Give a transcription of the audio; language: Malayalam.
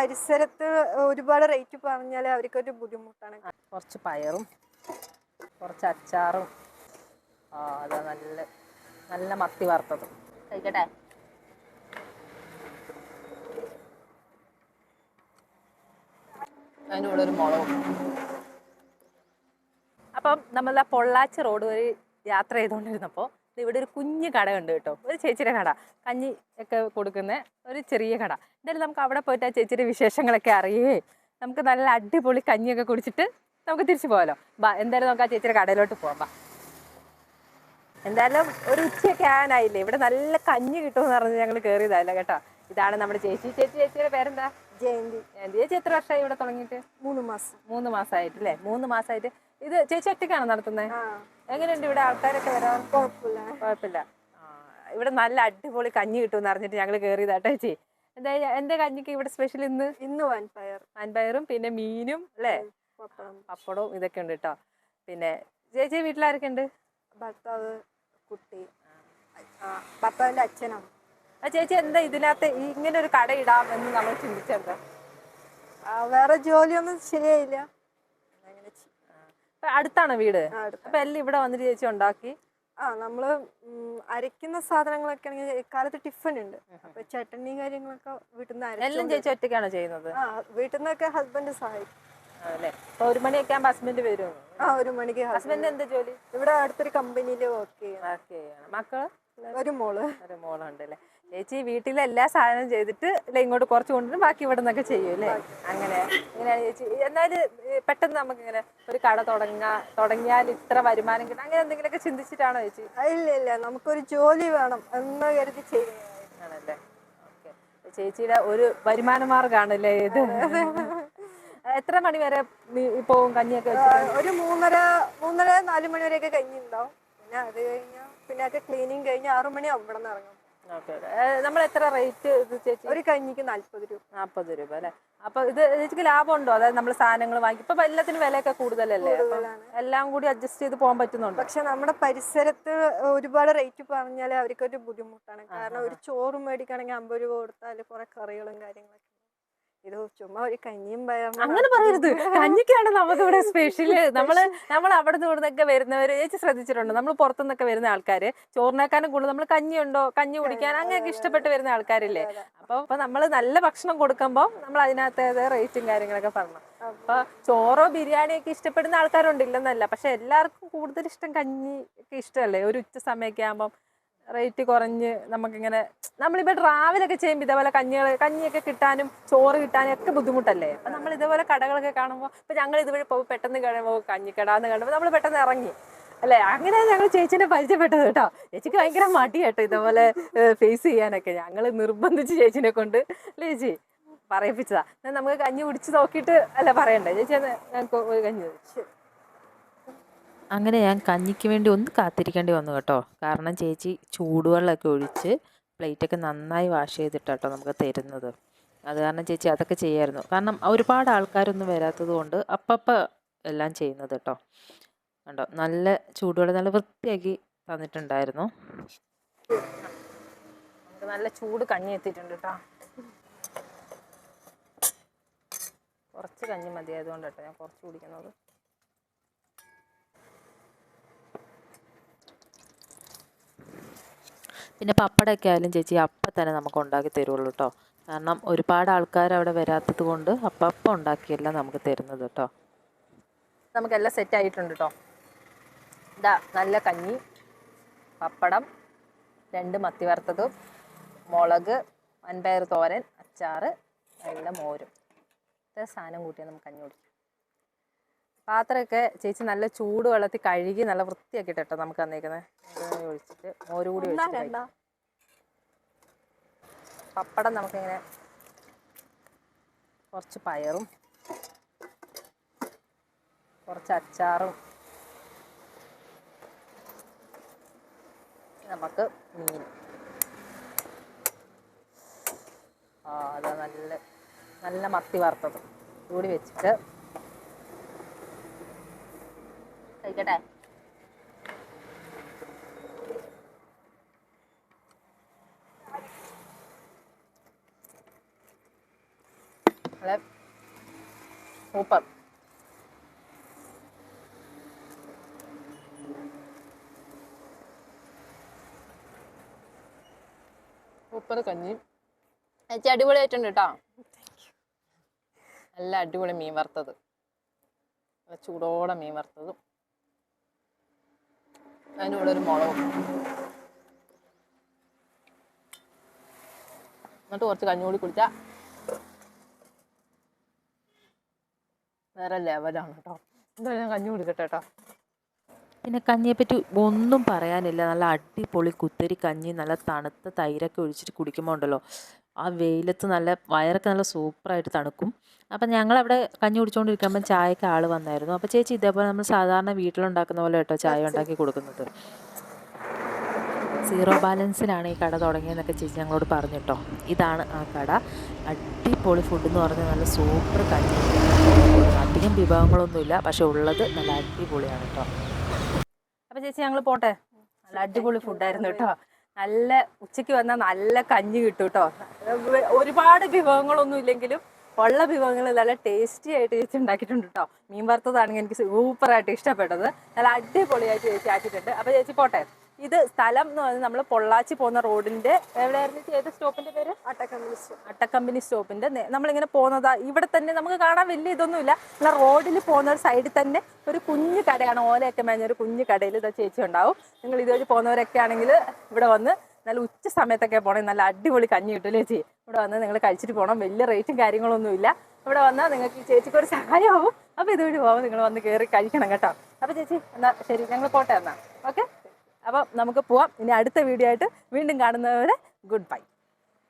പരിസരത്ത് ഒരുപാട് റേറ്റ് പറഞ്ഞാൽ അവർക്കൊരു ബുദ്ധിമുട്ടാണ്. കുറച്ച് പയറും കുറച്ച് അച്ചാറും. അതാ നല്ല നല്ല മത്തി വറുത്തതും. കഴിക്കട്ടെ. അതിൻ്റെ കൂടെ ഒരു മുളകും. അപ്പം നമ്മൾ ആ പൊള്ളാച്ചി റോഡ് വഴി യാത്ര ചെയ്തുകൊണ്ടിരുന്നപ്പോൾ ഇവിടെ ഒരു കുഞ്ഞു കട ഉണ്ട് കേട്ടോ. ഒരു ചേച്ചിയുടെ കട, കഞ്ഞി ഒക്കെ കൊടുക്കുന്ന ഒരു ചെറിയ കട. എന്തായാലും നമുക്ക് അവിടെ പോയിട്ട് ആ ചേച്ചിയുടെ വിശേഷങ്ങളൊക്കെ അറിയേ നമുക്ക് നല്ല അടിപൊളി കഞ്ഞിയൊക്കെ കുടിച്ചിട്ട് നമുക്ക് തിരിച്ചു പോകാമല്ലോ. എന്തായാലും നമുക്ക് ആ ചേച്ചിയുടെ കടയിലോട്ട് പോകാം. എന്തായാലും ഒരു ഉച്ചയൊക്കെ ആകാനായില്ലേ. ഇവിടെ നല്ല കഞ്ഞി കിട്ടുമെന്ന് പറഞ്ഞ് ഞങ്ങൾ കയറിയതല്ല കേട്ടോ. ഇതാണ് നമ്മുടെ ചേച്ചിയുടെ പേരെന്താ? ജയന്തി. ചേച്ചി എത്ര വർഷമായി ഇവിടെ തുടങ്ങിയിട്ട്? 3 മാസം. 3 മാസമായിട്ടല്ലേ? 3 മാസമായിട്ട്. ഇത് ചേച്ചി ഒറ്റയ്ക്കാണോ നടത്തുന്നത്? എങ്ങനെയുണ്ട് ഇവിടെ ആൾക്കാരൊക്കെ വരാൻ? കുഴപ്പമില്ല. ഇവിടെ നല്ല അടിപൊളി കഞ്ഞി കിട്ടുമെന്ന് അറിഞ്ഞിട്ട് ഞങ്ങൾ കയറിയതാട്ടോ ചേച്ചി. എന്റെ കഞ്ഞിക്ക് ഇവിടെ സ്പെഷ്യൽ ഇന്ന് വൻപയറും പിന്നെ മീനും അല്ലേ, പപ്പടവും ഇതൊക്കെ ഉണ്ട് കേട്ടോ. പിന്നെ ചേച്ചി വീട്ടിലാരൊക്കെ ഉണ്ട്? ഭർത്താവ്, കുട്ടി, ഭർത്താവിന്റെ അച്ഛനാണ്. ചേച്ചി എന്താ ഇതിനകത്ത് ഇങ്ങനെ ഒരു കട ഇടാമെന്ന് നമ്മൾ ചിന്തിച്ചെന്താ? വേറെ ജോലിയൊന്നും ശരിയായില്ല. അടുത്താണോ വീട്? അപ്പൊ എല്ലാം ഇവിടെ വന്നിട്ട് ചേച്ചി ഉണ്ടാക്കി? നമ്മള് അരയ്ക്കുന്ന സാധനങ്ങളൊക്കെ ആണെങ്കിൽ കാലത്ത് ടിഫിൻ ഉണ്ട്. അപ്പൊ ചട്ടണി കാര്യങ്ങളൊക്കെ വീട്ടിൽ നിന്ന് എല്ലാം ചേച്ചി ഒറ്റയ്ക്കാണോ ചെയ്യുന്നത്? വീട്ടിൽ നിന്നൊക്കെ ഹസ്ബൻഡ് സഹായിക്കും. അല്ലേ? അപ്പൊ 1 മണിയൊക്കെ ആകുമ്പോ ഹസ്ബൻഡ് വരും? 1 മണിക്ക്. ഹസ്ബൻഡ് എന്താ ജോലി? ഇവിടെ അടുത്തൊരു കമ്പനിയിൽ വർക്ക് ചെയ്യണം. മക്കള്? ഒരു മോളുണ്ട് അല്ലേ? ചേച്ചി വീട്ടിലെ എല്ലാ സാധനവും ചെയ്തിട്ട് ഇങ്ങോട്ട് കുറച്ച് കൊണ്ടുവരും, ബാക്കി ഇവിടെ നിന്നൊക്കെ ചെയ്യും അല്ലേ? ഇങ്ങനെയാണ് ചേച്ചി. എന്നാലും പെട്ടെന്ന് നമുക്ക് ഇങ്ങനെ ഒരു കട തുടങ്ങിയാൽ ഇത്ര വരുമാനം കിട്ടും അങ്ങനെ എന്തെങ്കിലുമൊക്കെ ചിന്തിച്ചിട്ടാണോ ചേച്ചി? ഇല്ല, നമുക്കൊരു ജോലി വേണം എന്ന് കരുതി ചെയ്യുന്നതാണല്ലേ. ഓക്കെ. ചേച്ചിയുടെ ഒരു വരുമാന മാർഗമാണല്ലേ ഇത്? എത്ര മണി വരെ പോവും കഞ്ഞിയൊക്കെ? ഒരു 3:30-4 മണി വരെയൊക്കെ കഞ്ഞി ഉണ്ടാവും. പിന്നെ അത് കഴിഞ്ഞാൽ പിന്നെ ഒക്കെ ക്ലീനിങ് കഴിഞ്ഞ് 6 മണിയാവും ഇവിടെ നിന്ന് ഇറങ്ങും. നമ്മൾ എത്ര റേറ്റ് ചേച്ചി? ഒരു കഞ്ഞിക്ക് 40 രൂപ. 40 രൂപ അല്ലേ? അപ്പൊ ഇത് ചേച്ചിക്ക് ലാഭമുണ്ടോ? അതായത് നമ്മൾ സാധനങ്ങൾ വാങ്ങി ഇപ്പൊ എല്ലാത്തിനും വിലയൊക്കെ കൂടുതലല്ലേ? എല്ലാം കൂടി അഡ്ജസ്റ്റ് ചെയ്ത് പോകാൻ പറ്റുന്നുണ്ടോ? പക്ഷെ നമ്മുടെ പരിസരത്ത് ഒരുപാട് റേറ്റ് പറഞ്ഞാൽ അവർക്കൊരു ബുദ്ധിമുട്ടാണ്. കാരണം ഒരു ചോറ് മേടിക്കുകയാണെങ്കിൽ 50 രൂപ കൊടുത്താൽ കുറെ കറികളും കാര്യങ്ങളൊക്കെ. ഇത് ചുമ്മാ ഒരു കഞ്ഞിയും പയറും. അങ്ങനെ പറയരുത്. കഞ്ഞിക്കാണ് നമുക്കിവിടെ സ്പെഷ്യല്. നമ്മൾ അവിടെ നിന്നൊക്കെ വരുന്നവര് ചേച്ചി ശ്രദ്ധിച്ചിട്ടുണ്ടോ? നമ്മൾ പുറത്തുനിന്നൊക്കെ വരുന്ന ആൾക്കാര് ചോറിനേക്കാളും കൂടുതൽ നമ്മൾ കഞ്ഞി കുടിക്കാൻ അങ്ങനെയൊക്കെ ഇഷ്ടപ്പെട്ട് വരുന്ന ആൾക്കാരില്ലേ? അപ്പൊ നമ്മൾ നല്ല ഭക്ഷണം കൊടുക്കുമ്പോൾ നമ്മൾ അതിനകത്ത് റേറ്റും കാര്യങ്ങളൊക്കെ പറഞ്ഞു. അപ്പൊ ചോറോ ബിരിയാണിയൊക്കെ ഇഷ്ടപ്പെടുന്ന ആൾക്കാരുണ്ട്, ഇല്ലെന്നല്ല. പക്ഷെ എല്ലാവർക്കും കൂടുതൽ ഇഷ്ടം കഞ്ഞി ഒക്കെ ഇഷ്ടമല്ലേ? ഒരു ഉച്ച സമയമൊക്കെ ആകുമ്പം റേറ്റ് കുറഞ്ഞ് നമുക്കിങ്ങനെ നമ്മളിപ്പോൾ ട്രാവലൊക്കെ ചെയ്യുമ്പോൾ ഇതേപോലെ കഞ്ഞിയൊക്കെ കിട്ടാനും ചോറ് കിട്ടാനും ഒക്കെ ബുദ്ധിമുട്ടല്ലേ? അപ്പം നമ്മൾ ഇതേപോലെ കടകളൊക്കെ കാണുമ്പോൾ ഇപ്പം ഞങ്ങൾ ഇതുവഴി പോകും, പെട്ടെന്ന് കഴിയുമ്പോൾ കഞ്ഞിക്കടാന്ന് കാണുമ്പോൾ നമ്മൾ പെട്ടെന്ന് ഇറങ്ങി അല്ലേ? അങ്ങനെയാണ് ഞങ്ങൾ ചേച്ചിനെ പരിചയപ്പെട്ടത് കേട്ടോ. ചേച്ചിക്ക് ഭയങ്കര മടി കേട്ടോ ഇതേപോലെ ഫേസ് ചെയ്യാനൊക്കെ. ഞങ്ങൾ നിർബന്ധിച്ച് ചേച്ചിനെ കൊണ്ട് അല്ലേ ചേച്ചി പറയിപ്പിച്ചതാ. നമുക്ക് കഞ്ഞി കുടിച്ച് നോക്കിയിട്ട് അല്ല പറയണ്ടേ ചേച്ചി? ഞങ്ങൾക്ക് ഒരു കഞ്ഞി ശരി. അങ്ങനെ ഞാൻ കഞ്ഞിക്ക് വേണ്ടി ഒന്ന് കാത്തിരിക്കേണ്ടി വന്നു കേട്ടോ. കാരണം ചേച്ചി ചൂടുവെള്ളമൊക്കെ ഒഴിച്ച് പ്ലേറ്റൊക്കെ നന്നായി വാഷ് ചെയ്തിട്ടോ നമുക്ക് തരുന്നത്. അത് കാരണം ചേച്ചി അതൊക്കെ ചെയ്യായിരുന്നു. കാരണം ഒരുപാട് ആൾക്കാരൊന്നും വരാത്തത് കൊണ്ട് അപ്പം എല്ലാം ചെയ്യുന്നത് കേട്ടോ. കണ്ടോ, നല്ല ചൂടുവെള്ളം നല്ല വൃത്തിയാക്കി തന്നിട്ടുണ്ടായിരുന്നു. നല്ല ചൂട് കഞ്ഞി എത്തിയിട്ടുണ്ട് കേട്ടോ. കുറച്ച് കഞ്ഞി മതിയായതുകൊണ്ട് കേട്ടോ ഞാൻ കുറച്ച് കുടിക്കുന്നത്. പിന്നെ പപ്പടമൊക്കെ ആയാലും ചേച്ചി അപ്പം തന്നെ നമുക്ക് ഉണ്ടാക്കി തരുള്ളൂ കേട്ടോ. കാരണം ഒരുപാട് ആൾക്കാർ അവിടെ വരാത്തത് കൊണ്ട് അപ്പം ഉണ്ടാക്കിയെല്ലാം നമുക്ക് തരുന്നത് കേട്ടോ. നമുക്കെല്ലാം സെറ്റ് ആയിട്ടുണ്ട് കേട്ടോ. ഇതാ നല്ല കഞ്ഞി, പപ്പടം, 2 മത്തി വറുത്തതും, മുളക്, വൻപയർ തോരൻ, അച്ചാറ്, നല്ല മോരും. ഇത്ര സാധനം കൂട്ടിയാൽ നമുക്ക് കഞ്ഞി കുടിക്കാം. പാത്രമൊക്കെ ചേച്ചി നല്ല ചൂട് വെള്ളത്തിൽ കഴുകി നല്ല വൃത്തിയാക്കിയിട്ട് കേട്ടോ നമുക്ക് തന്നേക്കുന്നത്. ഒഴിച്ചിട്ട് മോര് കൂടി ഒഴിച്ചിട്ട് പപ്പടം നമുക്കിങ്ങനെ കുറച്ച് പയറും കുറച്ച് അച്ചാറും നമുക്ക് മീൻ. അതാ നല്ല നല്ല മത്തി വറുത്തതും കൂടി വെച്ചിട്ട് കഴിക്കട്ടെ. നല്ല സൂപ്പർ. സൂപ്പർ കഞ്ഞി. ചേച്ചി അടിപൊളിയായിട്ടുണ്ട് കേട്ടോ. നല്ല അടിപൊളി മീൻ വറുത്തത്, ചൂടോടെ മീൻ വറുത്തതും അതിൻ്റെ കൂടെ ഒരു മുളകും, എന്നിട്ട് കുറച്ച് കഞ്ഞി കൂടി കുടിച്ചാൽ വേറെ ലെവലാണ് കേട്ടോ. എന്തായാലും ഞാൻ കഞ്ഞി കുടിക്കട്ടെ കേട്ടോ. പിന്നെ കഞ്ഞിയെപ്പറ്റി ഒന്നും പറയാനില്ല. നല്ല അടിപൊളി കുത്തരി കഞ്ഞി, നല്ല തണുത്ത തൈരൊക്കെ ഒഴിച്ചിട്ട് കുടിക്കുമ്പോൾ ഉണ്ടല്ലോ, ആ വെയിലത്ത് നല്ല വയറൊക്കെ നല്ല സൂപ്പറായിട്ട് തണുക്കും. അപ്പം ഞങ്ങളവിടെ കഞ്ഞി കുടിച്ചുകൊണ്ടിരിക്കുമ്പം ചായക്ക് ആൾ വന്നായിരുന്നു. അപ്പോൾ ചേച്ചി ഇതേപോലെ നമ്മൾ സാധാരണ വീട്ടിലുണ്ടാക്കുന്ന പോലെ കേട്ടോ ചായ ഉണ്ടാക്കി കൊടുക്കുന്നത്. സീറോ ബാലൻസിലാണ് ഈ കട തുടങ്ങിയെന്നൊക്കെ ചേച്ചി ഞങ്ങളോട് പറഞ്ഞു കേട്ടോ. ഇതാണ് ആ കട. അടിപൊളി ഫുഡ് എന്ന് പറഞ്ഞാൽ നല്ല സൂപ്പർ കഞ്ഞി. അധികം വിഭവങ്ങളൊന്നുമില്ല, പക്ഷെ ഉള്ളത് നല്ല അടിപൊളിയാണ് കേട്ടോ. അപ്പം ചേച്ചി ഞങ്ങൾ പോട്ടെ. നല്ല അടിപൊളി ഫുഡായിരുന്നു കേട്ടോ. നല്ല ഉച്ചയ്ക്ക് വന്നാൽ നല്ല കഞ്ഞി കിട്ടും കേട്ടോ. ഒരുപാട് വിഭവങ്ങളൊന്നും ഇല്ലെങ്കിലും ഉള്ള വിഭവങ്ങൾ നല്ല ടേസ്റ്റി ആയിട്ട് ചേച്ചി ഉണ്ടാക്കിയിട്ടുണ്ട് കേട്ടോ. മീൻ വറുത്തതാണെങ്കിൽ എനിക്ക് സൂപ്പറായിട്ട് ഇഷ്ടപ്പെട്ടത്. നല്ല അടിപൊളിയായിട്ട് ചേച്ചി ആക്കിയിട്ടുണ്ട്. അപ്പോൾ ചേച്ചി പോട്ടെ. ഇത് സ്ഥലം എന്ന് പറഞ്ഞാൽ നമ്മൾ പൊള്ളാച്ചി പോകുന്ന റോഡിൻ്റെ എവിടെയായിരുന്നു ഏത് സ്റ്റോപ്പിൻ്റെ പേര്? അട്ടക്കമ്പനി സ്റ്റോപ്പിൻ്റെ നമ്മളിങ്ങനെ പോകുന്നതാ. ഇവിടെ തന്നെ നമുക്ക് കാണാൻ വലിയ ഇതൊന്നുമില്ല. എന്നാൽ റോഡിൽ പോകുന്ന ഒരു സൈഡിൽ തന്നെ ഒരു കുഞ്ഞു കടയാണ്, ഓലയൊക്കെ മേഞ്ഞൊരു കുഞ്ഞു കടയിൽ ഇതാ ചേച്ചി ഉണ്ടാവും. നിങ്ങൾ ഇതുവഴി പോകുന്നവരൊക്കെ ആണെങ്കിൽ ഇവിടെ വന്ന് നല്ല ഉച്ച സമയത്തൊക്കെ പോകണം, നല്ല അടിപൊളി കഞ്ഞി കിട്ടും ചേച്ചി. ഇവിടെ വന്ന് നിങ്ങൾ കഴിച്ചിട്ട് പോകണം. വലിയ റേറ്റും കാര്യങ്ങളൊന്നുമില്ല. ഇവിടെ വന്നാൽ നിങ്ങൾക്ക് ഈ ചേച്ചിക്ക് ഒരു സഹായമാവും. അപ്പോൾ ഇതുവഴി പോകുമ്പോൾ നിങ്ങൾ വന്ന് കയറി കഴിക്കണം കേട്ടോ. അപ്പോൾ ചേച്ചി എന്നാൽ ശരി, ഞങ്ങൾ പോട്ടെ എന്നാൽ. ഓക്കെ, അപ്പോൾ നമുക്ക് പോവാം. ഇനി അടുത്ത വീഡിയോ ആയിട്ട് വീണ്ടും കാണുന്നവരെ ഗുഡ് ബൈ.